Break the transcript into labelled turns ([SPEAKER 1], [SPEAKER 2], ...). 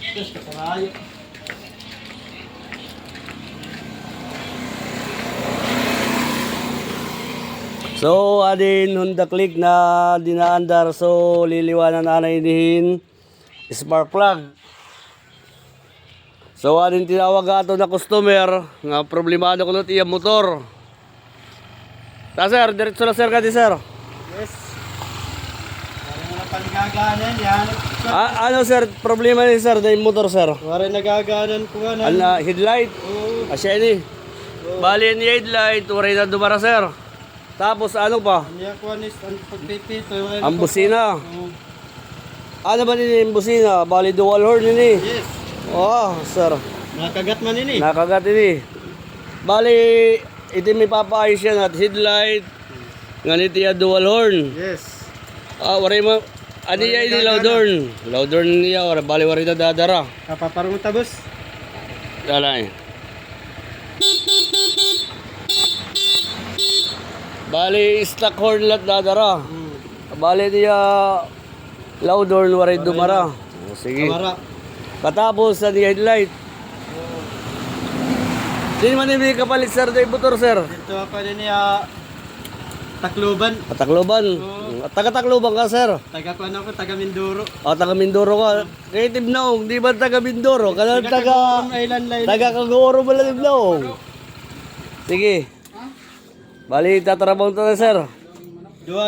[SPEAKER 1] Terus kasarayo.
[SPEAKER 2] So, adin Honda Click na dinaandar. So, liliwanan na inihin spark plug. So, adin tinawag ato na customer nga problemado ko iya motor. Ta sir, diretso na sir kadi sir.
[SPEAKER 1] Yes. Wala na panigaganan yan.
[SPEAKER 2] Ano sir, problema ni sir na yung motor sir?
[SPEAKER 1] Wala nagaganan ko nga
[SPEAKER 2] Ano, headlight?
[SPEAKER 1] Oo.
[SPEAKER 2] Asya ini. Bali ni headlight, waray na dumara sir. Tapos ano pa?
[SPEAKER 1] Niya ko anis ang pagpipito.
[SPEAKER 2] Ang busina.
[SPEAKER 1] Oo.
[SPEAKER 2] Ano ba nini yung busina? Bali dual horn nini.
[SPEAKER 1] Yes.
[SPEAKER 2] Oh, sir.
[SPEAKER 1] Nakagat man ini.
[SPEAKER 2] Nakagat ini. Bali, iti may papaayos yan at headlight. Nganiti ya dual horn.
[SPEAKER 1] Yes.
[SPEAKER 2] Waray mo. Ano niya ini loud horn? Loud horn niya. Bali waray na dadara.
[SPEAKER 1] Kapaparong tabos.
[SPEAKER 2] Dalay. Bali, stock horn lat dadara. Bali niya loud horn waray dumara. Sige.
[SPEAKER 1] Kamara.
[SPEAKER 2] Katapos sa headlight. Di man ibig kapalit sir day motor sir.
[SPEAKER 1] Ito pa din niya Tacloban.
[SPEAKER 2] Takloban. Taga-Takloban ka sir.
[SPEAKER 1] Taga ko ano ko, taga Mindoro.
[SPEAKER 2] Taga Mindoro ka. Creative Naong, di ba taga Mindoro? Kana taga
[SPEAKER 1] Island Line.
[SPEAKER 2] taga Kagoro ba lang Naong? Sige. Bali tatarabang to na sir.